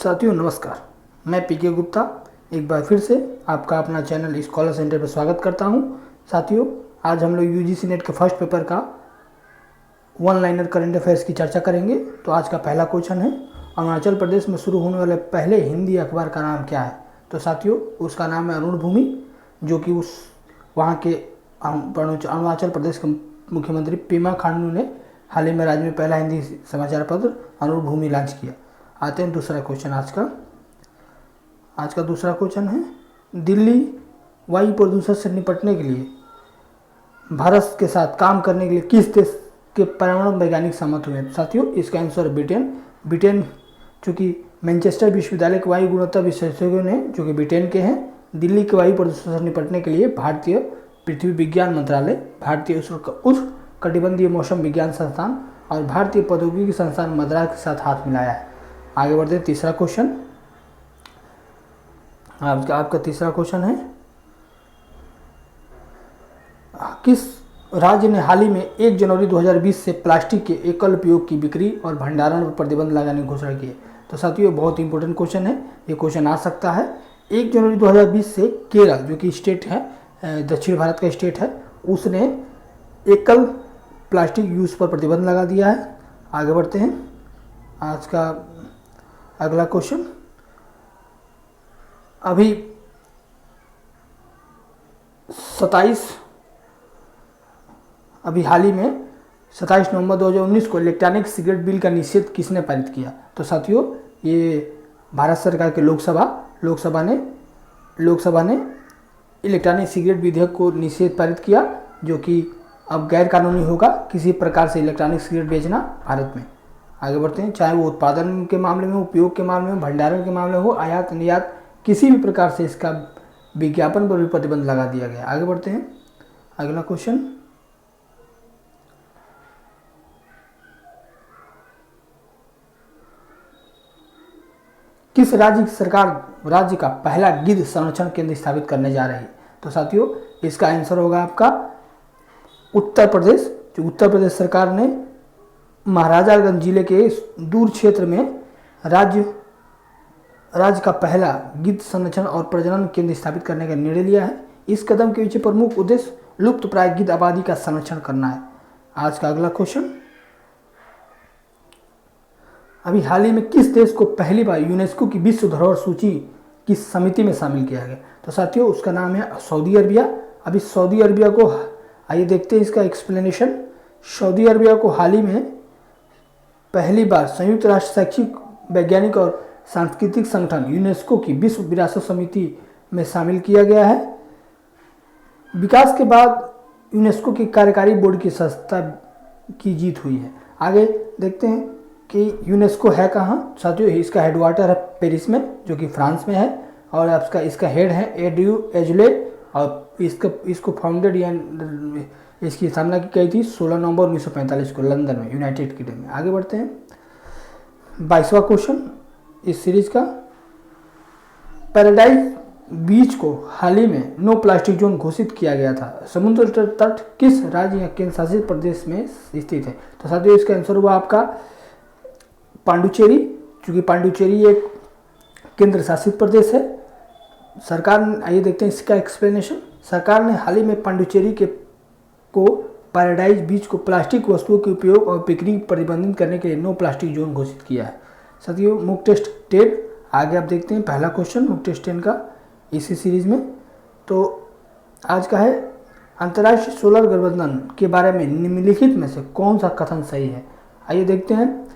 साथियों नमस्कार, मैं पीके गुप्ता एक बार फिर से आपका अपना चैनल स्कॉलर सेंटर पर स्वागत करता हूं। साथियों आज हम लोग यूजीसी नेट के फर्स्ट पेपर का वन लाइनर करंट अफेयर्स की चर्चा करेंगे। तो आज का पहला क्वेश्चन है, अरुणाचल प्रदेश में शुरू होने वाले पहले हिंदी अखबार का नाम क्या है? तो साथियों उसका नाम है अरुण भूमि, जो कि वहाँ के अरुणाचल प्रदेश के मुख्यमंत्री पेमा खांडू ने हाल ही में राज्य में पहला हिंदी समाचार पत्र अरुण भूमि लॉन्च किया। आते हैं दूसरा क्वेश्चन। आज का दूसरा क्वेश्चन है, दिल्ली वायु प्रदूषण से निपटने के लिए भारत के साथ काम करने के लिए किस देश के पर्यावरण वैज्ञानिक सहमत हुए हैं? साथियों इसका आंसर ब्रिटेन चूँकि मैनचेस्टर विश्वविद्यालय के वायु गुणवत्ता विशेषज्ञों ने, जो कि ब्रिटेन के हैं, दिल्ली के वायु प्रदूषण से निपटने के लिए भारतीय पृथ्वी विज्ञान मंत्रालय, भारतीय उष्णकटिबंधीय मौसम विज्ञान संस्थान और भारतीय प्रौद्योगिकी संस्थान मद्रास के साथ हाथ मिलाया है। आगे बढ़ते हैं तीसरा क्वेश्चन। आपका तीसरा क्वेश्चन है, किस राज्य ने हाल ही में 1 जनवरी 2020 से प्लास्टिक के एकल उपयोग की बिक्री और भंडारण पर प्रतिबंध लगाने की घोषणा की है? तो साथियों बहुत इंपॉर्टेंट क्वेश्चन है, ये क्वेश्चन आ सकता है। 1 जनवरी 2020 से केरल, जो कि स्टेट है, दक्षिण भारत का स्टेट है, उसने एकल प्लास्टिक यूज पर प्रतिबंध लगा दिया है। आगे बढ़ते हैं। आज का अगला क्वेश्चन, अभी 27 हाल ही में 27 नवंबर 2019 को इलेक्ट्रॉनिक सिगरेट बिल का निषेध किसने पारित किया? तो साथियों ये भारत सरकार के लोकसभा ने इलेक्ट्रॉनिक सिगरेट विधेयक को निषेध पारित किया, जो कि अब गैर कानूनी होगा किसी प्रकार से इलेक्ट्रॉनिक सिगरेट बेचना भारत में। आगे बढ़ते हैं। चाहे वो उत्पादन के मामले में, उपयोग के मामले में, भंडारण के मामले हो, आयात निर्यात, किसी भी प्रकार से इसका विज्ञापन पर भी प्रतिबंध लगा दिया गया। आगे बढ़ते हैं। अगला क्वेश्चन, किस राज्य की सरकार राज्य का पहला गिद्ध संरक्षण केंद्र स्थापित करने जा रही है? तो साथियों इसका आंसर होगा आपका उत्तर प्रदेश। जो उत्तर प्रदेश सरकार ने महाराजागंज जिले के दूर क्षेत्र में राज्य का पहला गिद्ध संरक्षण और प्रजनन केंद्र स्थापित करने का निर्णय लिया है। इस कदम के पीछे प्रमुख उद्देश्य लुप्त प्राय गिद्ध आबादी का संरक्षण करना है। आज का अगला क्वेश्चन, अभी हाल ही में किस देश को पहली बार यूनेस्को की विश्व धरोहर सूची की समिति में शामिल किया गया? तो साथियों उसका नाम है सऊदी अरबिया। अभी सऊदी अरबिया को, आइए देखते हैं इसका एक्सप्लेनेशन। सऊदी अरबिया को हाल ही में पहली बार संयुक्त राष्ट्र शैक्षिक, वैज्ञानिक और सांस्कृतिक संगठन यूनेस्को की विश्व विरासत समिति में शामिल किया गया है। विकास के बाद यूनेस्को की कार्यकारी बोर्ड की सदस्यता की जीत हुई है। आगे देखते हैं कि यूनेस्को है कहाँ। साथियों इसका हेडक्वार्टर है पेरिस में, जो कि फ्रांस में है, और इसका हेड है एड्रू एजुले, और इसको फाउंडेड या इसकी स्थापना की गई थी 16 नवंबर 1945 को लंदन में, यूनाइटेड किंगडम में। आगे बढ़ते हैं। 22वां क्वेश्चन इस सीरीज का, पैराडाइज बीच को हाल ही में नो प्लास्टिक जोन घोषित किया गया था। समुद्र तट किस राज्य या केंद्र शासित प्रदेश में स्थित है? तो साथियों इसका आंसर हुआ आपका पांडुचेरी, क्योंकि पांडुचेरी एक केंद्र शासित प्रदेश है। आइए देखते हैं इसका एक्सप्लेनेशन। सरकार ने हाल ही में पांडुचेरी को पैराडाइज बीच को प्लास्टिक वस्तुओं के उपयोग और बिक्री प्रतिबंधित करने के लिए नो प्लास्टिक जोन घोषित किया है। साथियों मुक टेस्ट 10, आगे आप देखते हैं पहला क्वेश्चन मुक टेस्ट 10 का इसी सीरीज में। तो आज का है, अंतर्राष्ट्रीय सोलर गठबंधन के बारे में निम्नलिखित में से कौन सा कथन सही है? आइए देखते हैं।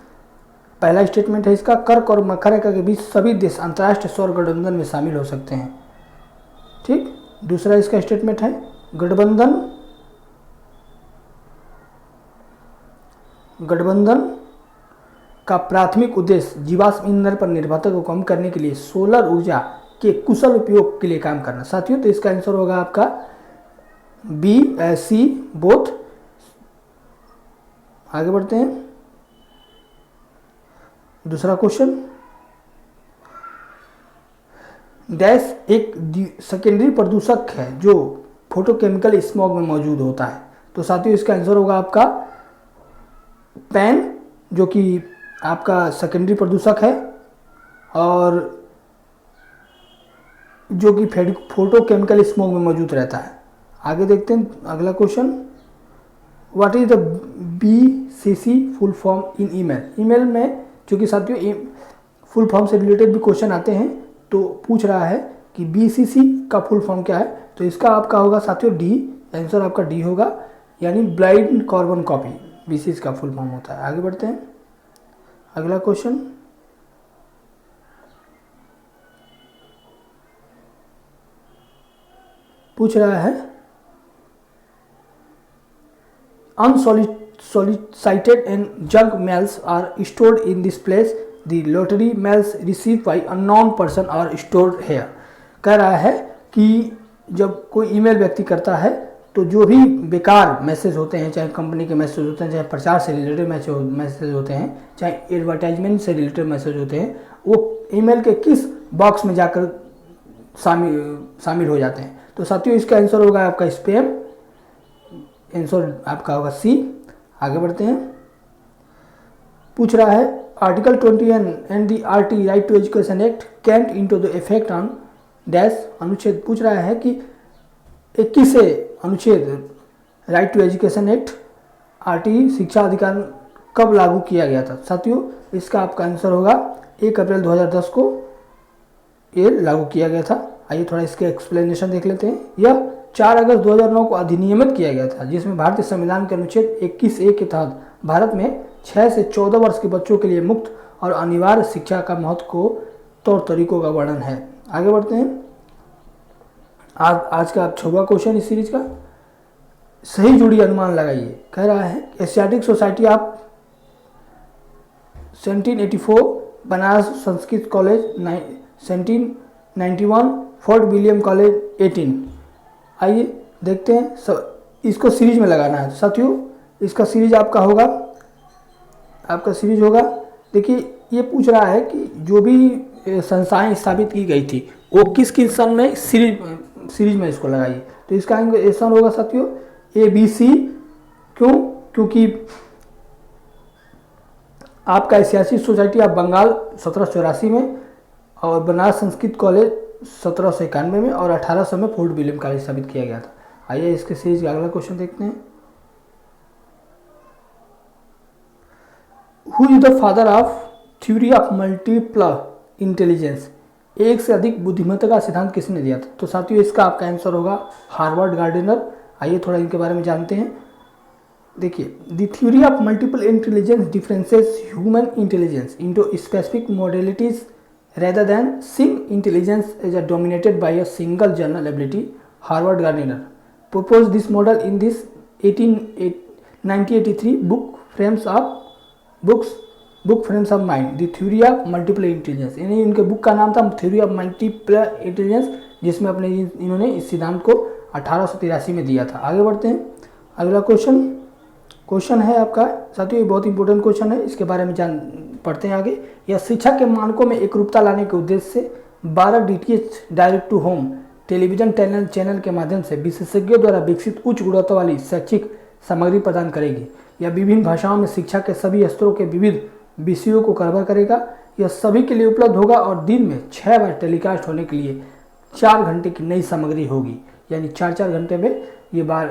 पहला स्टेटमेंट है इसका, कर्क और मकर रेखा के बीच सभी देश अंतर्राष्ट्रीय सौर गठबंधन में शामिल हो सकते हैं। ठीक। दूसरा इसका स्टेटमेंट है, गठबंधन का प्राथमिक उद्देश्य जीवाश्म ईंधन पर निर्भरता को कम करने के लिए सोलर ऊर्जा के कुशल उपयोग के लिए काम करना। साथियों तो इसका आंसर होगा आपका सी बोथ। आगे बढ़ते हैं। दूसरा क्वेश्चन, गैस एक सेकेंडरी प्रदूषक है जो फोटोकेमिकल स्मॉग में मौजूद होता है। तो साथियों इसका आंसर होगा आपका पैन, जो कि आपका सेकेंडरी प्रदूषक है। और जो कि फोटो केमिकल स्मोक में मौजूद रहता है। आगे देखते हैं अगला question, what is the BCC full form in email. Email में चूँकि साथियों फुल फॉर्म से रिलेटेड भी क्वेश्चन आते हैं, तो पूछ रहा है कि BCC का फुल फॉर्म क्या है, तो इसका आपका होगा साथियों D, आंसर आपका D होगा, यानी ब्लाइंड कार्बन कॉपी BCC का फुल फॉर्म होता है। आगे बढ़ते हैं अगला क्वेश्चन, पूछ रहा है unsolicited and junk mails are stored in this place, the lottery mails received by unknown person are stored here। कह रहा है कि जब कोई ईमेल व्यक्ति करता है तो जो भी बेकार मैसेज होते हैं, चाहे कंपनी के मैसेज होते हैं, चाहे प्रचार से रिलेटेड मैसेज होते हैं, चाहे एडवर्टाइजमेंट से रिलेटेड मैसेज होते हैं, वो ईमेल के किस बॉक्स में जाकर शामिल हो जाते हैं। तो साथियों इसका आंसर होगा आपका स्पैम, आंसर आपका होगा C। आगे बढ़ते हैं, पूछ रहा है article 21 and the RT right to education act can't into the effect on dash. अनुच्छेद पूछ रहा है कि 21 अनुच्छेद right to education act RT शिक्षा अधिकार कब लागू किया गया था। साथियों इसका आपका आंसर होगा 1 अप्रैल 2010 को ये लागू किया गया था। आइए थोड़ा इसके एक्सप्लेनेशन देख लेते हैं। यह 4 अगस्त 2009 को अधिनियमित किया गया था, जिसमें भारतीय संविधान के अनुच्छेद 21A के तहत भारत में 6 से 14 वर्ष के बच्चों के लिए मुफ्त और अनिवार्य शिक्षा का महत्व को तौर तरीकों का वर्णन है। आगे बढ़ते हैं, आज का 6वां क्वेश्चन इस सीरीज का, सही जुड़ी अनुमान लगाइए। कह रहा है Asiatic society of 1784, Banaras Sanskrit college 1791, fort William college 18। आइए देखते हैं, इसको सीरीज में लगाना है। साथियों इसका सीरीज आपका सीरीज होगा, देखिए ये पूछ रहा है कि जो भी संस्थाएं स्थापित की गई थी वो किस किस सन में सीरीज में इसको लगाइए। तो इसका आंसर होगा साथियों ABC। क्यों? क्योंकि आपका एशियाटिक सोसाइटी ऑफ बंगाल 1784 में, और बनारस संस्कृत कॉलेज 1791 में, और 1800 में फोर्ट विलियम कॉलेज स्थापित किया गया था। आइए इसके सीरीज का अगला क्वेश्चन देखते हैं, who is the father of theory of multiple intelligence. एक से अधिक बुद्धिमत्ता का सिद्धांत किसने दिया था। तो साथियों इसका आपका आंसर होगा हार्वर्ड गार्डनर। आइए थोड़ा इनके बारे में जानते हैं। देखिए, the theory of multiple intelligence differences human intelligence into specific modalities rather than sim intelligence is dominated by a single general ability. Harvard Gardner proposed this model in this 1983 book Frames of Mind, the theory of multiple intelligence। यानी इनके book का नाम था theory of multiple intelligence, जिसमें अपने इन्होंने इस सिद्धांत को 1883 में दिया था। आगे बढ़ते हैं, अगला क्वेश्चन है आपका साथियों, ये बहुत इंपॉर्टेंट क्वेश्चन है, इसके बारे में पढ़ते हैं आगे। यह शिक्षा के मानकों में एकरूपता लाने के उद्देश्य से 12 DTH direct to home television channel के माध्यम से विशेषज्ञों द्वारा विकसित उच्च गुणवत्ता वाली शैक्षिक सामग्री प्रदान करेगी। यह विभिन्न भाषाओं में शिक्षा के सभी स्तरों के विविध विषयों को कवर करेगा। यह सभी के लिए उपलब्ध होगा और दिन में 6 बार टेलीकास्ट होने के लिए 4 घंटे की नई सामग्री होगी, यानी 4-4 घंटे में ये बार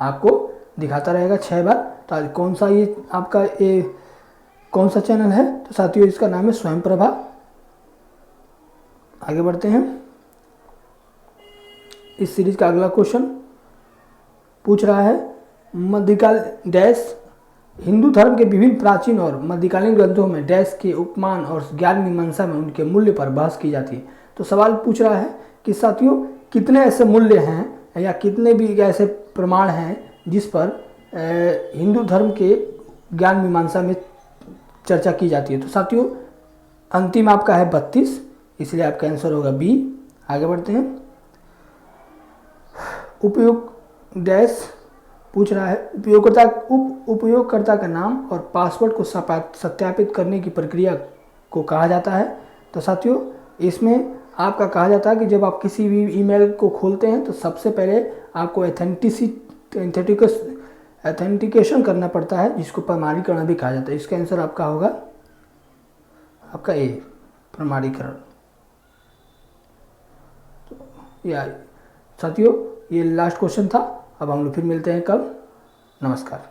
आपको दिखाता रहेगा 6 बार। तो कौन सा ये आपका कौन सा चैनल है। तो साथियों इसका नाम है स्वयं प्रभा। आगे बढ़ते हैं, इस सीरीज का अगला क्वेश्चन पूछ रहा है मध्यकाल डैश हिंदू धर्म के विभिन्न प्राचीन और मध्यकालीन ग्रंथों में डैश के उपमान और ज्ञान मीमांसा में उनके मूल्य पर बहस की जाती है। तो सवाल पूछ रहा है कि साथियों कितने ऐसे मूल्य हैं या कितने भी ऐसे प्रमाण हैं जिस पर हिंदू धर्म के ज्ञान मीमांसा में चर्चा की जाती है। तो साथियों अंतिम आपका है 32, इसलिए आपका आंसर होगा B। आगे बढ़ते हैं, उपयोग डैश पूछ रहा है उपयोगकर्ता का नाम और पासवर्ड को सत्यापित करने की प्रक्रिया को कहा जाता है। तो साथियों इसमें आपका कहा जाता है कि जब आप किसी भी ईमेल को खोलते हैं तो सबसे पहले आपको ऑथेंटिकेशन करना पड़ता है, जिसको प्रमाणीकरण भी कहा जाता है। इसका आंसर आपका होगा आपका A। प्रमाणीकरण। या साथियों, ये लास्ट क्वेश्चन था। अब हम लोग फिर मिलते हैं कल। नमस्कार।